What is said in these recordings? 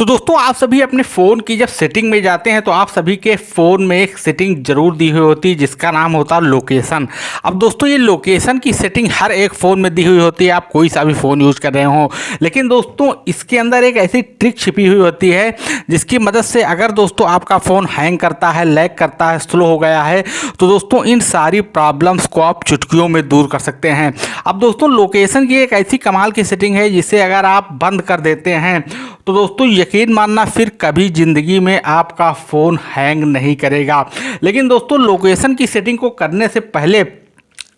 तो दोस्तों आप सभी अपने फ़ोन की जब सेटिंग में जाते हैं तो आप सभी के फ़ोन में एक सेटिंग ज़रूर दी हुई होती है जिसका नाम होता है लोकेशन। अब दोस्तों ये लोकेशन की सेटिंग हर एक फ़ोन में दी हुई होती है, आप कोई सा भी फ़ोन यूज़ कर रहे हो। लेकिन दोस्तों इसके अंदर एक ऐसी ट्रिक छिपी हुई होती है जिसकी मदद से अगर दोस्तों आपका फ़ोन हैंग करता है, लैग करता है, स्लो हो गया है तो दोस्तों इन सारी प्रॉब्लम्स को आप चुटकियों में दूर कर सकते हैं। अब दोस्तों लोकेशन की एक ऐसी कमाल की सेटिंग है जिसे अगर आप बंद कर देते हैं तो दोस्तों यकीन मानना फिर कभी ज़िंदगी में आपका फ़ोन हैंग नहीं करेगा। लेकिन दोस्तों लोकेशन की सेटिंग को करने से पहले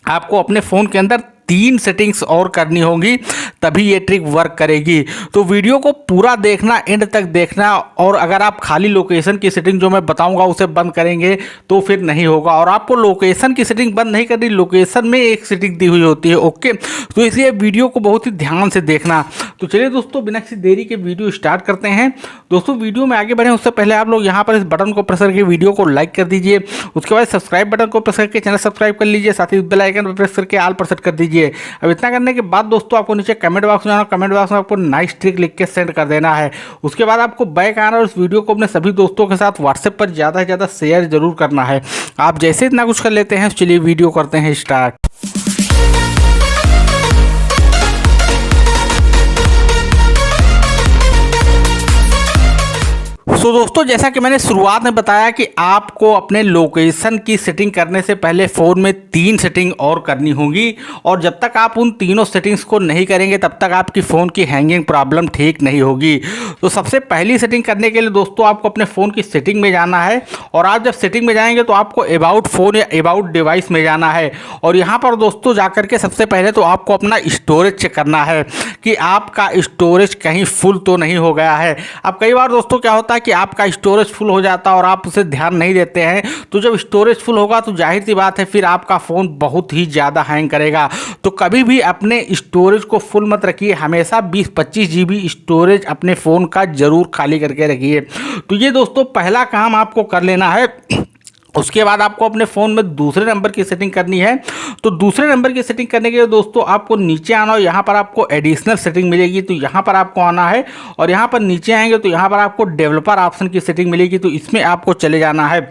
आपको अपने फ़ोन के अंदर 3 सेटिंग्स और करनी होगी, तभी ये ट्रिक वर्क करेगी। तो वीडियो को पूरा देखना, एंड तक देखना। और अगर आप खाली लोकेशन की सेटिंग जो मैं बताऊंगा उसे बंद करेंगे तो फिर नहीं होगा। और आपको लोकेशन की सेटिंग बंद नहीं करनी, लोकेशन में एक सेटिंग दी हुई होती है, ओके। तो इसलिए वीडियो को बहुत ही ध्यान से देखना। तो चलिए दोस्तों बिना किसी देरी के वीडियो स्टार्ट करते हैं। दोस्तों वीडियो में आगे बढ़ें उससे पहले आप लोग यहाँ पर इस बटन को प्रेस करके वीडियो को लाइक कर दीजिए। उसके बाद सब्सक्राइब बटन को प्रेस करके चैनल सब्सक्राइब कर लीजिए, साथ ही बेल आइकन पर प्रेस करके ऑल पर सेट कर दीजिए। अब इतना करने के बाद दोस्तों आपको नीचे कमेंट बॉक्स में जाना, कमेंट बॉक्स में आपको नाइस ट्रिक लिख के सेंड कर देना है। उसके बाद आपको बैक आना और इस वीडियो को अपने सभी दोस्तों के साथ व्हाट्सएप पर ज़्यादा से ज़्यादा शेयर जरूर करना है। आप जैसे इतना कुछ कर लेते हैं, चलिए वीडियो करते हैं स्टार्ट। तो दोस्तों जैसा कि मैंने शुरुआत में बताया कि आपको अपने लोकेशन की सेटिंग करने से पहले फ़ोन में 3 सेटिंग और करनी होगी। और जब तक आप उन तीनों सेटिंग्स को नहीं करेंगे तब तक आपकी फ़ोन की हैंगिंग प्रॉब्लम ठीक नहीं होगी। तो सबसे पहली सेटिंग करने के लिए दोस्तों आपको अपने फ़ोन की सेटिंग में जाना है। और आप जब सेटिंग में जाएंगे तो आपको अबाउट फ़ोन या अबाउट डिवाइस में जाना है। और यहाँ पर दोस्तों जाकर के सबसे पहले तो आपको अपना स्टोरेज चेक करना है कि आपका स्टोरेज कहीं फुल तो नहीं हो गया है। अब कई बार दोस्तों क्या होता है कि आपका स्टोरेज फुल हो जाता है और आप उसे ध्यान नहीं देते हैं। तो जब स्टोरेज फुल होगा तो जाहिर सी बात है फिर आपका फ़ोन बहुत ही ज़्यादा हैंग करेगा। तो कभी भी अपने स्टोरेज को फुल मत रखिए, हमेशा 20-25 GB स्टोरेज अपने फ़ोन का ज़रूर खाली करके रखिए। तो ये दोस्तों पहला काम आपको कर लेना है। उसके बाद आपको अपने फ़ोन में दूसरे नंबर की सेटिंग करनी है। तो दूसरे नंबर की सेटिंग करने के लिए दोस्तों आपको नीचे आना और यहाँ पर आपको एडिशनल सेटिंग मिलेगी। तो यहाँ पर आपको आना है और यहाँ पर नीचे आएंगे तो यहाँ पर आपको डेवलपर ऑप्शन की सेटिंग मिलेगी। तो इसमें आपको चले जाना है।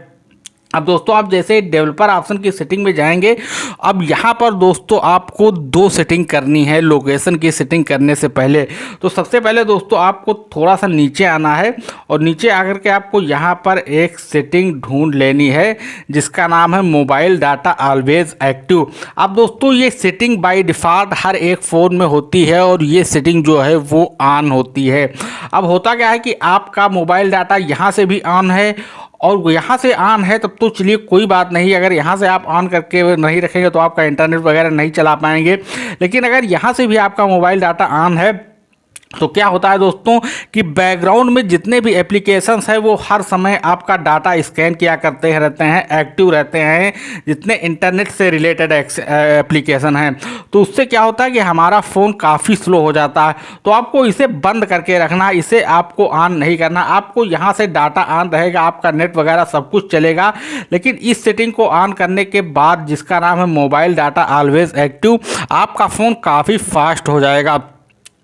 अब दोस्तों आप जैसे डेवलपर ऑप्शन की सेटिंग में जाएंगे, अब यहाँ पर दोस्तों आपको 2 सेटिंग करनी है लोकेशन की सेटिंग करने से पहले। तो सबसे पहले दोस्तों आपको थोड़ा सा नीचे आना है और नीचे आकर के आपको यहाँ पर एक सेटिंग ढूंढ लेनी है जिसका नाम है मोबाइल डाटा ऑलवेज एक्टिव। अब दोस्तों ये सेटिंग बाय डिफ़ॉल्ट हर एक फ़ोन में होती है और ये सेटिंग जो है वो ऑन होती है। अब होता क्या है कि आपका मोबाइल डाटा यहाँ से भी ऑन है और यहाँ से ऑन है, तब तो चलिए कोई बात नहीं। अगर यहाँ से आप ऑन करके नहीं रखेंगे तो आपका इंटरनेट वगैरह नहीं चला पाएंगे। लेकिन अगर यहाँ से भी आपका मोबाइल डाटा ऑन है तो क्या होता है दोस्तों कि बैकग्राउंड में जितने भी एप्लीकेशंस हैं वो हर समय आपका डाटा स्कैन किया करते रहते हैं, एक्टिव रहते हैं, जितने इंटरनेट से रिलेटेड एप्लीकेशन हैं। तो उससे क्या होता है कि हमारा फ़ोन काफ़ी स्लो हो जाता है। तो आपको इसे बंद करके रखना, इसे आपको ऑन नहीं करना। आपको यहाँ से डाटा ऑन रहेगा, आपका नेट वगैरह सब कुछ चलेगा। लेकिन इस सेटिंग को ऑन करने के बाद जिसका नाम है मोबाइल डाटा ऑलवेज एक्टिव, आपका फ़ोन काफ़ी फास्ट हो जाएगा।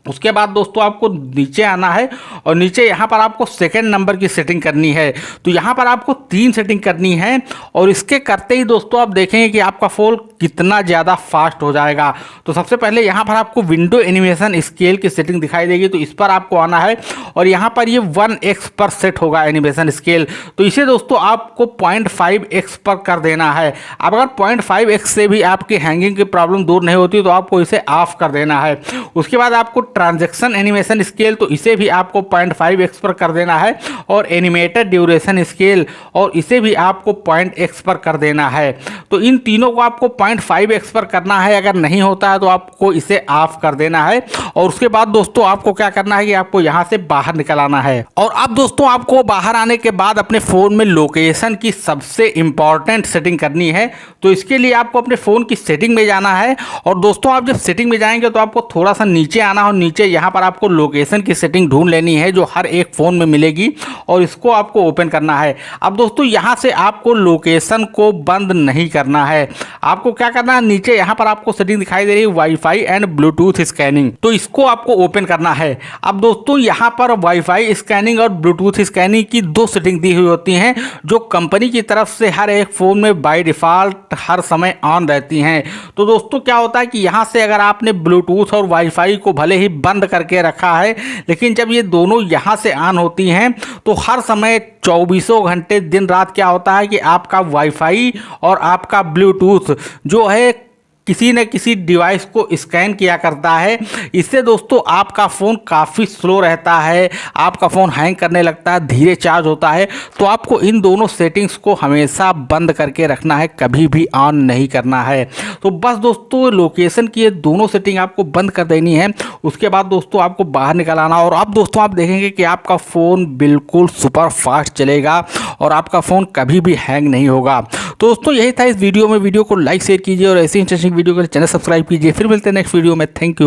उसके बाद दोस्तों आपको नीचे आना है और नीचे यहाँ पर आपको सेकंड नंबर की सेटिंग करनी है। तो यहाँ पर आपको 3 सेटिंग करनी है और इसके करते ही दोस्तों आप देखेंगे कि आपका फ़ोन कितना ज़्यादा फास्ट हो जाएगा। तो सबसे पहले यहाँ पर आपको विंडो एनिमेशन स्केल की सेटिंग दिखाई देगी, तो इस पर आपको आना है और यहाँ पर ये 1x पर सेट होगा एनिमेशन स्केल। तो इसे दोस्तों आपको 0.5x पर कर देना है। अब अगर 0.5x से भी आपकी हैंगिंग की प्रॉब्लम दूर नहीं होती तो आपको इसे ऑफ कर देना है। उसके बाद आपको ट्रांजैक्शन एनिमेशन स्केल, तो इसे भी आपको 0.5x पर कर देना है। और एनिमेटेड ड्यूरेशन स्केल, और इसे भी आपको 0.x पर कर देना है। तो इन तीनों को आपको 0.5x पर करना है। अगर नहीं होता है तो आपको इसे ऑफ कर देना है। और उसके बाद दोस्तों आपको क्या करना है कि आपको यहाँ से बाहर निकल आना है। और अब दोस्तों आपको बाहर आने के बाद अपने फ़ोन में लोकेशन की सबसे इंपॉर्टेंट सेटिंग करनी है। तो इसके लिए आपको अपने फ़ोन की सेटिंग में जाना है। और दोस्तों आप जब सेटिंग में जाएंगे तो आपको थोड़ा सा नीचे आना और नीचे यहाँ पर आपको लोकेशन की सेटिंग ढूंढ लेनी है जो हर एक फ़ोन में मिलेगी और इसको आपको ओपन करना है। अब दोस्तों यहाँ से आपको लोकेशन को बंद नहीं करना है। आपको क्या करना है, नीचे यहाँ पर आपको सेटिंग दिखाई दे रही है वाईफाई एंड ब्लूटूथ स्कैनिंग, तो इसको आपको ओपन करना है। अब दोस्तों यहाँ पर वाईफाई स्कैनिंग और ब्लूटूथ स्कैनिंग की दो सेटिंग दी हुई होती हैं जो कंपनी की तरफ से हर एक फ़ोन में बाय डिफ़ॉल्ट हर समय ऑन रहती हैं। तो दोस्तों क्या होता है कि यहाँ से अगर आपने ब्लूटूथ और वाईफाई को भले ही बंद करके रखा है, लेकिन जब ये दोनों यहाँ से ऑन होती हैं तो हर समय 24 घंटे दिन रात क्या होता है कि आपका वाईफाई और आपका ब्लूटूथ जो है किसी न किसी डिवाइस को स्कैन किया करता है। इससे दोस्तों आपका फ़ोन काफ़ी स्लो रहता है, आपका फ़ोन हैंग करने लगता है, धीरे चार्ज होता है। तो आपको इन दोनों सेटिंग्स को हमेशा बंद करके रखना है, कभी भी ऑन नहीं करना है। तो बस दोस्तों लोकेशन की ये दोनों सेटिंग आपको बंद कर देनी है। उसके बाद दोस्तों आपको बाहर निकल आना और अब दोस्तों आप देखेंगे कि आपका फ़ोन बिल्कुल सुपर फास्ट चलेगा और आपका फ़ोन कभी भी हैंग नहीं होगा। तो दोस्तों यही था इस वीडियो में। वीडियो को लाइक शेयर कीजिए और ऐसी इंटरेस्टिंग वीडियो के लिए चैनल सब्सक्राइब कीजिए। फिर मिलते हैं नेक्स्ट वीडियो में। Thank you.